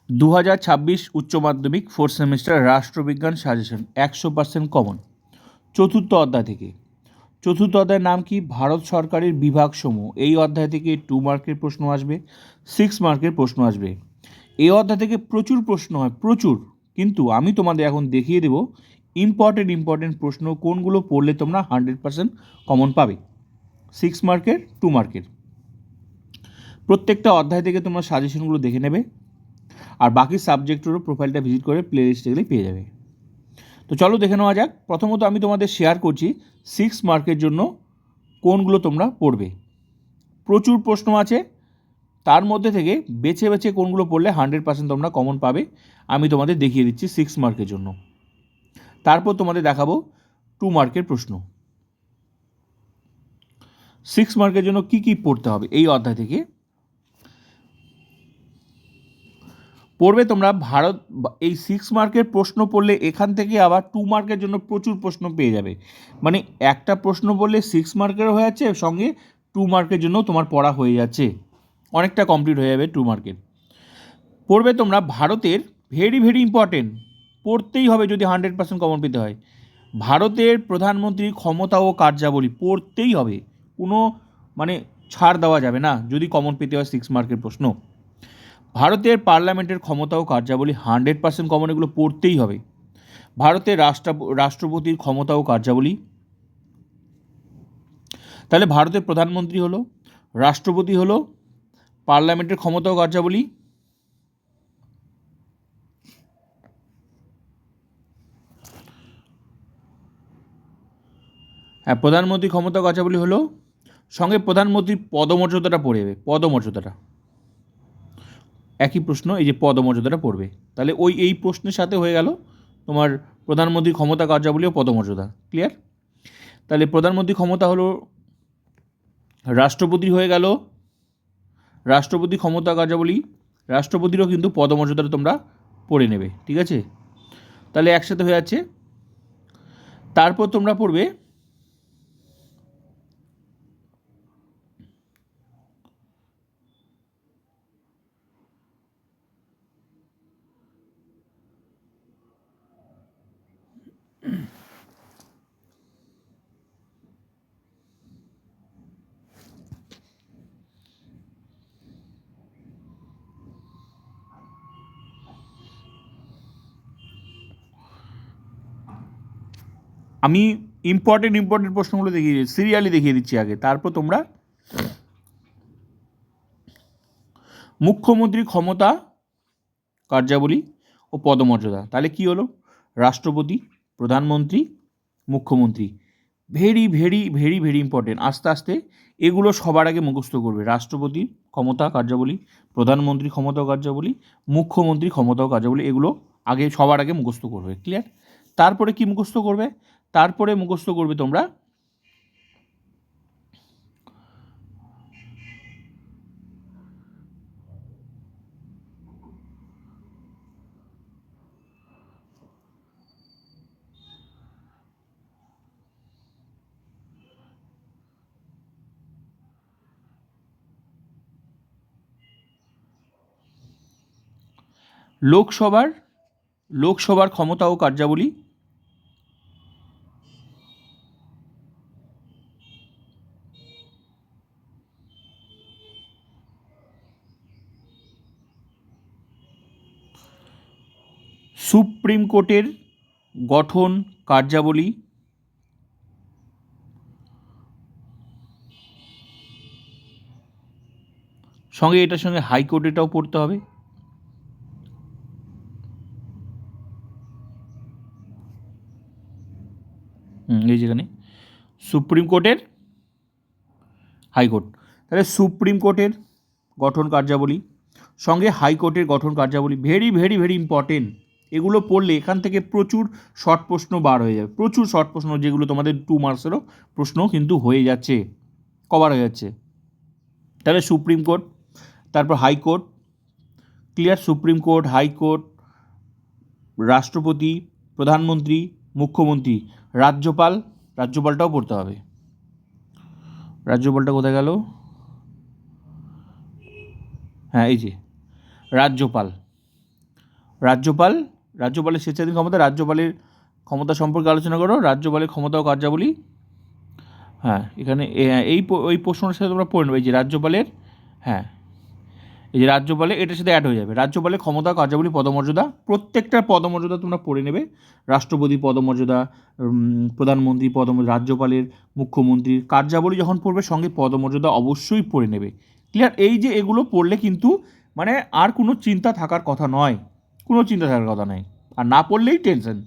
2026 উচ্চ মাধ্যমিক fourth semester রাষ্ট্রবিজ্ঞান সাজেশন 100% কমন। চতুর্থ অধ্যায় থেকে। চতুর্থ অধ্যায়ের নাম কি? ভারত সরকারের বিভাগসমূহ। এই অধ্যায় থেকে 2 মার্কের প্রশ্ন আসবে, 6 মার্কের প্রশ্ন আসবে। এই অধ্যায় থেকে প্রচুর প্রশ্ন হয়, প্রচুর। কিন্তু আমি তোমাদের এখন দেখিয়ে দেবো ইম্পর্টেন্ট প্রশ্ন কোনগুলো পড়লে তোমরা 100% কমন পাবে। 6 মার্কের, 2 মার্কের। প্রত্যেকটা অধ্যায় থেকে তোমরা সাজেশনগুলো দেখে নেবে, আর বাকি সাবজেক্টেরও প্রোফাইলটা ভিজিট করে প্লে লিস্টে গেলে পেয়ে যাবে। তো চলো দেখে নেওয়া যাক। প্রথমত আমি তোমাদের শেয়ার করছি 6 মার্কের জন্য কোনগুলো তোমরা পড়বে। প্রচুর প্রশ্ন আছে, তার মধ্যে থেকে বেছে বেছে কোনগুলো পড়লে 100% তোমরা কমন পাবে আমি তোমাদের দেখিয়ে দিচ্ছি 6 মার্কের জন্য। তারপর তোমাদের দেখাবো 2 মার্কের প্রশ্ন। 6 মার্কের জন্য কি কি পড়তে হবে এই অধ্যায় থেকে পড়বে তোমরা। ভারত এই 6 মার্কের প্রশ্ন পড়লে এখান থেকে আবার 2 মার্কের জন্য প্রচুর প্রশ্ন পেয়ে যাবে। মানে একটা প্রশ্ন পড়লে 6 মার্কেরও হয়ে যাচ্ছে, সঙ্গে 2 মার্কের জন্য তোমার পড়া হয়ে যাচ্ছে, অনেকটা কমপ্লিট হয়ে যাবে 2 মার্কের। পড়বে তোমরা ভারতের, ভেরি ইম্পর্টেন্ট, পড়তেই হবে যদি 100% কমন পেতে হয়। ভারতের প্রধানমন্ত্রীর ক্ষমতা ও কার্যাবলী পড়তেই হবে, কোনো মানে ছাড় দেওয়া যাবে না যদি কমন পেতে হয় 6 মার্কের প্রশ্ন। ভারতের পার্লামেন্টের ক্ষমতা ও কার্যাবলী 100% কমন, এগুলো পড়তেই হবে। ভারতের রাষ্ট্রপতির ক্ষমতা ও কার্যাবলী, তাহলে ভারতের প্রধানমন্ত্রী হলো, রাষ্ট্রপতি হলো, পার্লামেন্টের ক্ষমতা ও কার্যাবলী, হ্যাঁ প্রধানমন্ত্রী ক্ষমতা ও কার্যাবলী হলো, সঙ্গে প্রধানমন্ত্রীর পদমর্যাদাটা পড়ে যাবে, পদমর্যাদাটা একই প্রশ্ন, এই যে পদমর্যাদাটা পড়বে। তাহলে এই প্রশ্নের সাথে হয়ে গেল তোমার প্রধানমন্ত্রীর ক্ষমতা কার্যাবলী ও পদমর্যাদা। ক্লিয়ার? তাহলে প্রধানমন্ত্রীর ক্ষমতা হলো রাষ্ট্রপতি হয়ে গেল, রাষ্ট্রপতি ক্ষমতা কার্যাবলী, রাষ্ট্রপতিরও কিন্তু পদমর্যাদাটা তোমরা পড়ে নেবে, ঠিক আছে? তাহলে একসাথে হয়ে যাচ্ছে। তারপর তোমরা পড়বে আমি ইম্পর্টেন্ট প্রশ্নগুলো দেখিয়ে দিচ্ছি, সিরিয়ালি দেখিয়ে দিচ্ছি আগে, তারপর তোমরা মুখ্যমন্ত্রীর ক্ষমতা কার্যাবলী ও পদমর্যাদা। তাহলে কি হলো? রাষ্ট্রপতি, প্রধানমন্ত্রী, মুখ্যমন্ত্রী। Very important. আস্তে আস্তে এগুলো সবার আগে মুখস্থ করবে। রাষ্ট্রপতির ক্ষমতা কার্যাবলী, প্রধানমন্ত্রী ক্ষমতা কার্যাবলী, মুখ্যমন্ত্রী ক্ষমতা কার্যাবলী, এগুলো আগে সবার আগে মুখস্থ করবে। ক্লিয়ার? তারপরে কি মুখস্থ করবে? তারপরে মুখস্থ করবে তোমরা লোকসভার ক্ষমতা ও কার্যাবলী, সুপ্রিম কোর্টের গঠন কার্যাবলী, সঙ্গে এটার সঙ্গে হাইকোর্ট, এটাও পড়তে হবে। এই যেখানে সুপ্রিম কোর্টের হাইকোর্ট, তাহলে সুপ্রিম কোর্টের গঠন কার্যাবলী সঙ্গে হাইকোর্টের গঠন কার্যাবলী ভেরি ইম্পর্টেন্ট। এগুলো পড়লে এখান থেকে প্রচুর শর্ট প্রশ্ন বার হয়ে যাবে, প্রচুর শর্ট প্রশ্ন, যেগুলো তোমাদের 2 মার্কসেরও প্রশ্ন কিন্তু হয়ে যাচ্ছে, কভার হয়ে যাচ্ছে। তাহলে সুপ্রিম কোর্ট, তারপর high court. Clear? Supreme court, high court, রাষ্ট্রপতি, প্রধানমন্ত্রী, মুখ্যমন্ত্রী, রাজ্যপালটাও পড়তে হবে। রাজ্যপালটা কোথায় গেল? হ্যাঁ এই যে রাজ্যপাল। রাজ্যপাল, রাজ্যপালের স্বেচ্ছাধীন ক্ষমতা, রাজ্যপালের ক্ষমতা সম্পর্কে আলোচনা করো, রাজ্যপালের ক্ষমতা ও কার্যাবলী। হ্যাঁ, এখানে ওই প্রশ্নটার সাথে তোমরা পড়ে নেবে, এই যে রাজ্যপালের, হ্যাঁ এই যে রাজ্যপালে এটার সাথে অ্যাড হয়ে যাবে, রাজ্যপালের ক্ষমতা, কার্যাবলী, পদমর্যাদা, প্রত্যেকটার পদমর্যাদা তোমরা পড়ে নেবে। রাষ্ট্রপতি পদমর্যাদা, প্রধানমন্ত্রী পদমর্যাদা, রাজ্যপালের, মুখ্যমন্ত্রীর কার্যাবলী যখন পড়বে সঙ্গে পদমর্যাদা অবশ্যই পড়ে নেবে। ক্লিয়ার? এই যে এগুলো পড়লে কিন্তু মানে আর কোনো চিন্তা থাকার কথা নয়, কোনো চিন্তা থাকার কথা নয়, আর না পড়লেই টেনশন।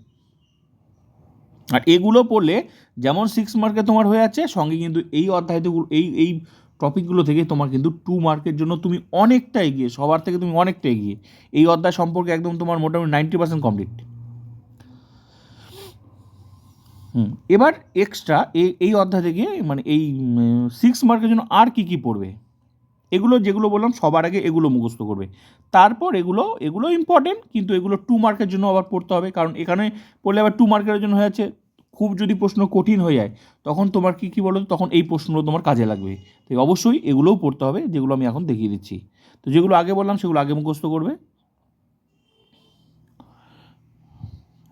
আর এগুলো পড়লে যেমন 6 মার্কে তোমার হয়ে যাচ্ছে, সঙ্গে কিন্তু এই অধ্যায়গুলো, এই টপিকগুলো থেকে তোমার কিন্তু 2 মার্কের জন্য তুমি অনেকটা এগিয়ে, সবার থেকে তুমি অনেকটা এগিয়ে। এই অধ্যায় সম্পর্কে একদম তোমার মোটামুটি 90% কমপ্লিট। এবার এক্সট্রা এই অধ্যায় থেকে মানে এই 6 মার্কের জন্য আর কি কি পড়বে, এগুলো যেগুলো বললাম সবার আগে এগুলো মুখস্থ করবে। তারপর এগুলো ইম্পর্টেন্ট, কিন্তু এগুলো 2 মার্কের জন্য আবার পড়তে হবে, কারণ এখানে পড়লে আবার 2 মার্কের জন্য হয়ে যাচ্ছে। খুব যদি প্রশ্ন কঠিন হয়ে যায় তখন তোমার কী বলো তো, তখন এই প্রশ্নগুলো তোমার কাজে লাগবে। তাই অবশ্যই এগুলোও পড়তে হবে, যেগুলো আমি এখন দেখিয়ে দিচ্ছি। তো যেগুলো আগে বললাম সেগুলো আগে মুখস্থ করবে।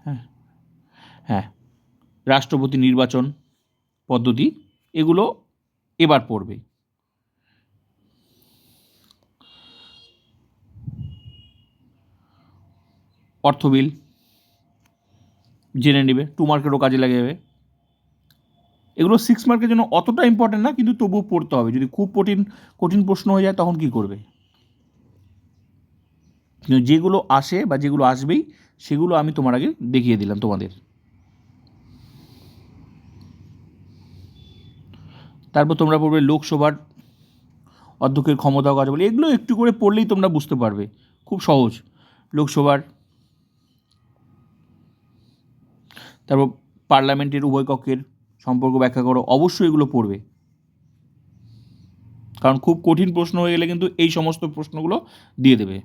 হ্যাঁ, হ্যাঁ, রাষ্ট্রপতি নির্বাচন পদ্ধতি এগুলো এবার পড়বে। অর্থ বিল জেনে নেবে, 2 মার্কেরও কাজে লাগে যাবে। এগুলো 6 মার্কের জন্য অতটা ইম্পর্টেন্ট না, কিন্তু তবুও পড়তে হবে। যদি খুব কঠিন প্রশ্ন হয়ে যায় তখন কী করবে? কিন্তু যেগুলো আসে বা যেগুলো আসবেই সেগুলো আমি তোমার আগে দেখিয়ে দিলাম তোমাদের। তারপর তোমরা পড়বে লোকসভার অধ্যক্ষের ক্ষমতা কাজ বলে, এগুলো একটু করে পড়লেই তোমরা বুঝতে পারবে, খুব সহজ। লোকসভার, তারপর পার্লামেন্টের উভয় কক্ষের সম্পর্ক ব্যাখ্যা করো, অবশ্যই এগুলো পড়বে, কারণ খুব কঠিন প্রশ্ন হয়ে গেলে কিন্তু এই সমস্ত প্রশ্নগুলো দিয়ে দেবে।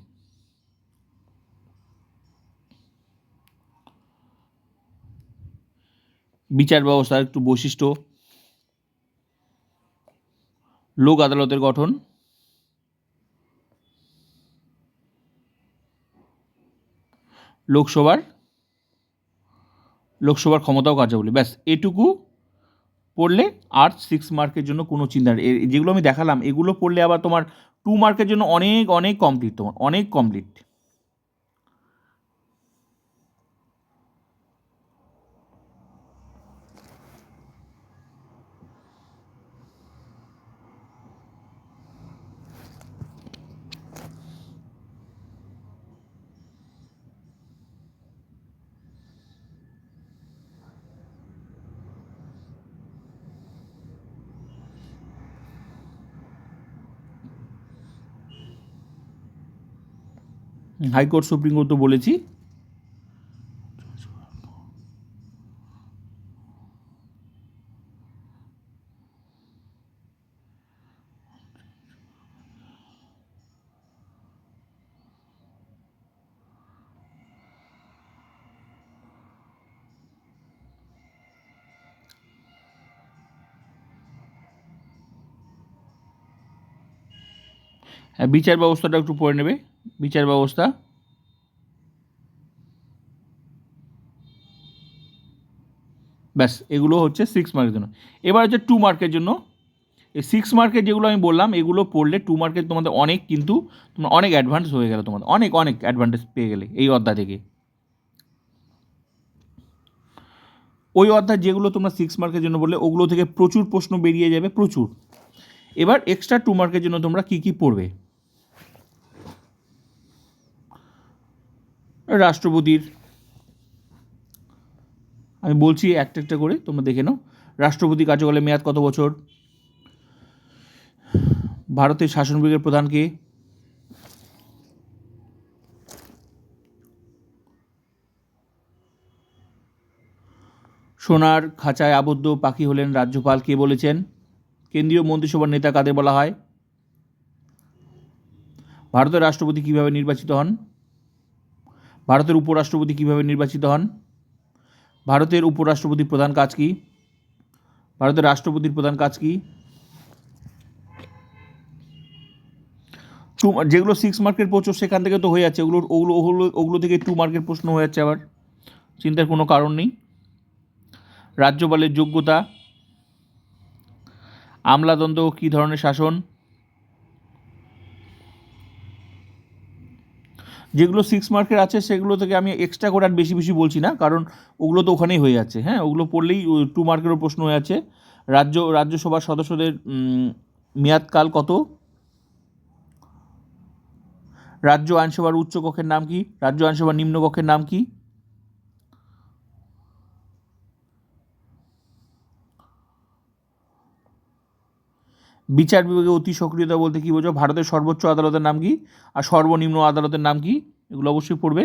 বিচার ব্যবস্থার একটু বৈশিষ্ট্য, লোক আদালতের গঠন, লোকসভার ক্ষমতা ও কার্যাবলী, ব্যাস এটুকু পড়লে আর 6 মার্কের জন্য কোনো চিন্তা নেই। যেগুলো আমি দেখালাম এগুলো পড়লে আবার তোমার 2 মার্কের জন্য অনেক অনেক কমপ্লিট, তোমার অনেক কমপ্লিট। হাইকোর্ট, সুপ্রিম কোর্ট তো বলেছি। হ্যাঁ, বিচার ব্যবস্থাটা একটু পড়ে নেবে, বিচার ব্যবস্থা। ব্যাস এগুলো হচ্ছে 6 মার্কের জন্য। এবার হচ্ছে 2 মার্কের জন্য। এই 6 মার্কের যেগুলো আমি বললাম এগুলো পড়লে 2 মার্কের তোমাদের অনেক, কিন্তু তোমার অনেক অ্যাডভান্স হয়ে গেল, তোমাদের অনেক অনেক অ্যাডভান্টেজ পেয়ে গেলে এই অধ্যায় থেকে। ওই অধ্যায় যেগুলো তোমরা 6 মার্কের জন্য বললে ওগুলো থেকে প্রচুর প্রশ্ন বেরিয়ে যাবে, প্রচুর। এবার এক্সট্রা 2 মার্কের জন্য তোমরা কী কী পড়বে? রাষ্ট্রপতির, আমি বলছি একটা একটা করে তোমরা দেখে নাও। রাষ্ট্রপতি কার্যকালের মেয়াদ কত বছর? ভারতের শাসন বিভাগের প্রধান কে? সোনার খাঁচায় আবদ্ধ পাখি হলেন রাজ্যপাল, কে বলেছেন? কেন্দ্রীয় মন্ত্রিসভার নেতা কাদের বলা হয়? ভারতের রাষ্ট্রপতি কিভাবে নির্বাচিত হন? ভারতের উপরাষ্ট্রপতি কিভাবে নির্বাচিত হন? ভারতের উপরাষ্ট্রপতির প্রধান কাজ কি? ভারতের রাষ্ট্রপতির প্রধান কাজ কি? যেগুলো 6 মার্কের প্রশ্ন সেখান থেকে তো হয়ে যাচ্ছে, ওগুলো থেকে 2 মার্কের প্রশ্ন হয়ে যাচ্ছে, আবার চিন্তার কোনো কারণ নেই। রাজ্যপালের যোগ্যতা, আমলাতন্ত্র কী ধরনের শাসন, যেগুলো 6 মার্কের আছে সেগুলো থেকে আমি এক্সট্রা করে আর বেশি বেশি বলছি না, কারণ ওগুলো তো ওখানেই হয়ে যাচ্ছে। হ্যাঁ, ওগুলো পড়লেই 2 মার্কেরও প্রশ্ন হয়ে যাচ্ছে। রাজ্যসভার সদস্যদের মেয়াদকাল কত? রাজ্য আইনসভার উচ্চ কক্ষের নাম কি? রাজ্য আইনসভার নিম্ন কক্ষের নাম কি? বিচার বিভাগে অতি সক্রিয়তা বলতে কি বোঝো? ভারতের সর্বোচ্চ আদালতের নাম কি আর সর্বনিম্ন আদালতের নাম কি? এগুলো অবশ্যই পড়বে।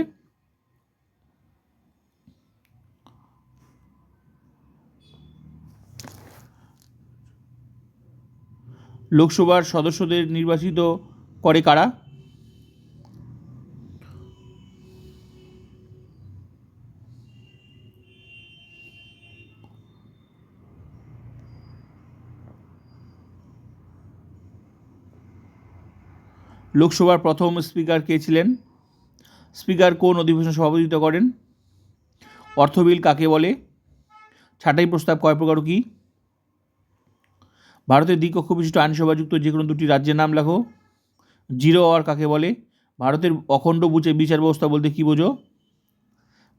লোকসভার সদস্যদের নির্বাচিত করে কারা? লোকসভার প্রথম স্পিকার কে ছিলেন? স্পিকার কোন অধিবেশন সভাপতিত্ব করেন? অর্থ বিল কাকে বলে? ছাঁটাই প্রস্তাব কয় প্রকার কি? ভারতের দ্বিকক্ষ বিশিষ্ট আইনসভাযুক্ত যে কোনো দুটি রাজ্যের নাম লেখো। জিরো আওয়ার কাকে বলে? ভারতের অখণ্ড বিচার ব্যবস্থা বলতে কী বোঝো?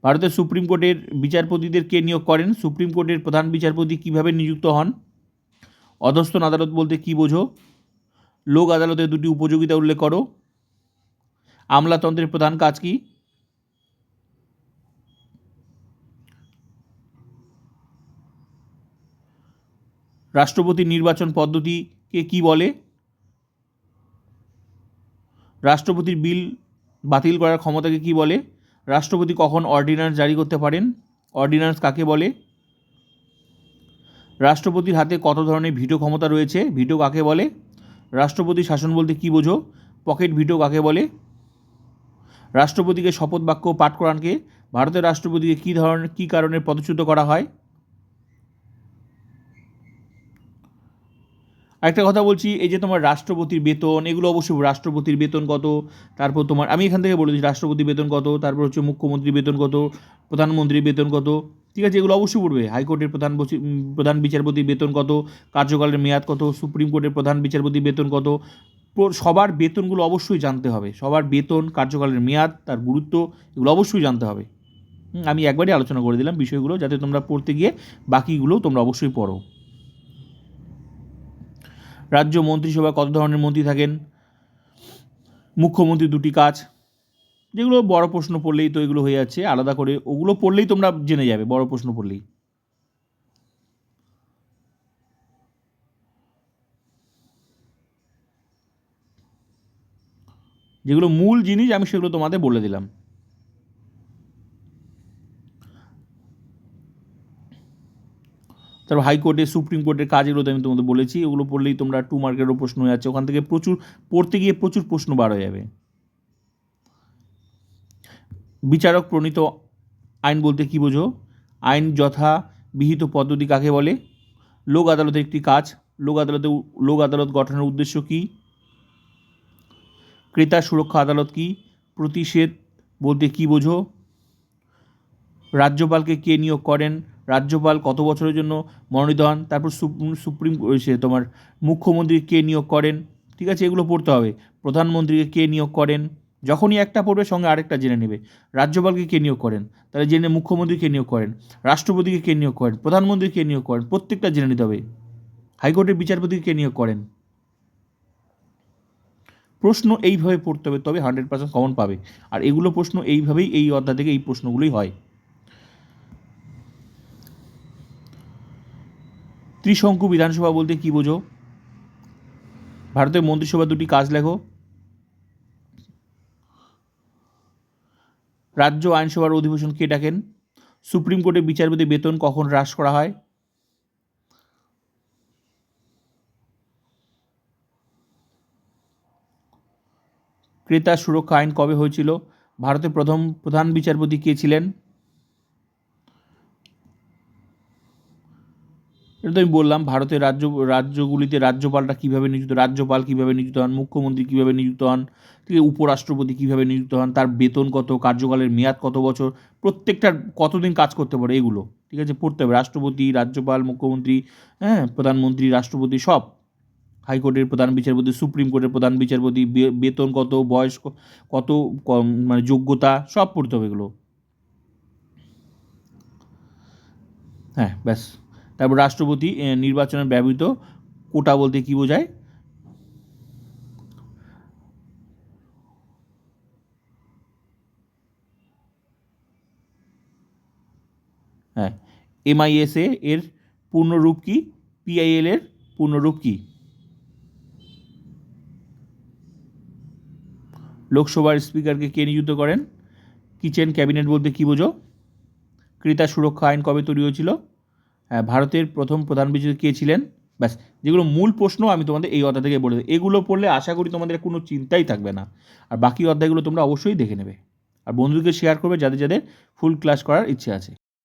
ভারতের সুপ্রিম কোর্টের বিচারপতিদের কে নিয়োগ করেন? সুপ্রিম কোর্টের প্রধান বিচারপতি কিভাবে নিযুক্ত হন? অধস্তন আদালত বলতে কী বোঝো? লোক আদালতের দুটি উপযোগিতা উল্লেখ করো। আমলাতন্ত্রের প্রধান কাজ কি? রাষ্ট্রপতি নির্বাচন পদ্ধতিকে কি বলে? রাষ্ট্রপতির বিল বাতিল করার ক্ষমতাকে কি বলে? রাষ্ট্রপতি কখন অর্ডিন্যান্স জারি করতে পারেন? অর্ডিন্যান্স কাকে বলে? রাষ্ট্রপতির হাতে কত ধরনের ভিটো ক্ষমতা রয়েছে? ভিটো কাকে বলে? রাষ্ট্রপতি শাসন বলতে কী বোঝো? পকেট ভিটো কাকে বলে? রাষ্ট্রপতিকে শপথ বাক্য পাঠ করানকে? ভারতের রাষ্ট্রপতিকে কী কারণে পদচ্যুত করা হয়? আরেকটা কথা বলছি, এই যে তোমার রাষ্ট্রপতির বেতন, এগুলো অবশ্যই রাষ্ট্রপতির বেতন কত, তারপর তোমার আমি এখান থেকে বলে দিচ্ছি রাষ্ট্রপতির বেতন কত, তারপর হচ্ছে মুখ্যমন্ত্রীর বেতন কত, প্রধানমন্ত্রীর বেতন কত, ঠিক আছে, এগুলো অবশ্যই পড়বে। হাইকোর্টের প্রধান বিচারপতির বেতন কত, কার্যকালের মেয়াদ কত, সুপ্রিম কোর্টের প্রধান বিচারপতির বেতন কত, সবার বেতনগুলো অবশ্যই জানতে হবে। সবার বেতন, কার্যকালের মেয়াদ, তার গুরুত্ব, এগুলো অবশ্যই জানতে হবে। আমি একবারই আলোচনা করে দিলাম বিষয়গুলো, যাতে তোমরা পড়তে গিয়ে বাকিগুলো তোমরা অবশ্যই পড়ো। রাজ্য মন্ত্রিসভায় কত ধরনের মন্ত্রী থাকেন? মুখ্যমন্ত্রী দুটি কাজ, যেগুলো বড় প্রশ্ন পড়লেই তো এগুলো হয়ে যাচ্ছে, আলাদা করে ওগুলো পড়লেই তোমরা জেনে যাবে বড় প্রশ্ন পড়লেই। যেগুলো মূল জিনিস আমি সেগুলো তোমাদের বলে দিলাম। তারপর হাইকোর্টে সুপ্রিম কোর্টের কাজ, এগুলো তো আমি তোমাদের বলেছি, ওগুলো পড়লেই তোমরা 2 মার্কেরও প্রশ্ন হয়ে যাচ্ছে, ওখান থেকে পড়তে গিয়ে প্রচুর প্রশ্ন বার হয়ে যাবে। বিচারক প্রণীত আইন বলতে কী বোঝো? আইন যথা বিহিত পদ্ধতি কাকে বলে? লোক আদালতের একটি কাজ। লোক আদালত গঠনের উদ্দেশ্য কী? ক্রেতা সুরক্ষা আদালত কি? প্রতিষেধ বলতে কী বোঝো? রাজ্যপালকে কে নিয়োগ করেন? রাজ্যপাল কত বছরের জন্য মনোনীত হন? তারপর সুপ্রিম তোমার মুখ্যমন্ত্রী কে নিয়োগ করেন? ঠিক আছে, এগুলো পড়তে হবে। প্রধানমন্ত্রীকে কে নিয়োগ করেন? যখনই একটা পড়বে সঙ্গে আরেকটা জেনে নেবে। রাজ্যপালকে কে নিয়োগ করেন, তাহলে জেনে মুখ্যমন্ত্রীকে নিয়োগ করেন, রাষ্ট্রপতিকে কে নিয়োগ করেন, প্রধানমন্ত্রীকে নিয়োগ করেন, প্রত্যেকটা জেনে নিতে হবে। হাইকোর্টের বিচারপতিকে কে নিয়োগ করেন? প্রশ্ন এইভাবে পড়তে হবে, তবে 100% কমন পাবে। আর এগুলো প্রশ্ন এইভাবেই, এই অধ্যায় থেকে এই প্রশ্নগুলোই হয়। ত্রিশঙ্কু বিধানসভা বলতে কী বোঝো? ভারতের মন্ত্রিসভা দুটি কাজ লেখো। রাজ্য আইনসভার অধিবেশন কে ডাকেন? সুপ্রিম কোর্টের বিচারপতি বেতন কখন হ্রাস করা হয়? ক্রেতা সুরক্ষা আইন কবে হয়েছিল? ভারতের প্রথম প্রধান বিচারপতি কে ছিলেন? এটা তো আমি বললাম, ভারতের রাজ্যগুলিতে রাজ্যপালরা কীভাবে নিযুক্ত, রাজ্যপাল কীভাবে নিযুক্ত হন, মুখ্যমন্ত্রী কীভাবে নিযুক্ত হন, ঠিক আছে, উপরাষ্ট্রপতি কীভাবে নিযুক্ত হন, তার বেতন কত, কার্যকালের মেয়াদ কত বছর, প্রত্যেকটার কতদিন কাজ করতে পারে, এগুলো ঠিক আছে পড়তে হবে। রাষ্ট্রপতি, রাজ্যপাল, মুখ্যমন্ত্রী, হ্যাঁ, প্রধানমন্ত্রী, রাষ্ট্রপতি সব, হাইকোর্টের প্রধান বিচারপতি, সুপ্রিম কোর্টের প্রধান বিচারপতি, বেতন কত, বয়স কত, মানে যোগ্যতা সব পড়তে হবে এগুলো। হ্যাঁ, ব্যাস। তারপর রাষ্ট্রপতি নির্বাচনে ব্যবহৃত কোটা বলতে কী বোঝায়? হ্যাঁ, MISA এর পূর্ণরূপ কি? PIL এর পূর্ণরূপ কি? লোকসভার স্পিকারকে কে নিযুক্ত করেন? কিচেন ক্যাবিনেট বলতে কী বোঝো? ক্রেতা সুরক্ষা আইন কবে তৈরি হয়েছিল? হ্যাঁ, ভারতের প্রথম প্রধান বিচারপতি কে ছিলেন? ব্যাস, যেগুলো মূল প্রশ্ন আমি তোমাদের এই অধ্যায় থেকে বলে দেবো, এগুলো পড়লে আশা করি তোমাদের কোনো চিন্তাই থাকবে না। আর বাকি অধ্যায়গুলো তোমরা অবশ্যই দেখে নেবে, আর বন্ধুদেরকে শেয়ার করবে যাদের যাদের ফুল ক্লাস করার ইচ্ছে আছে।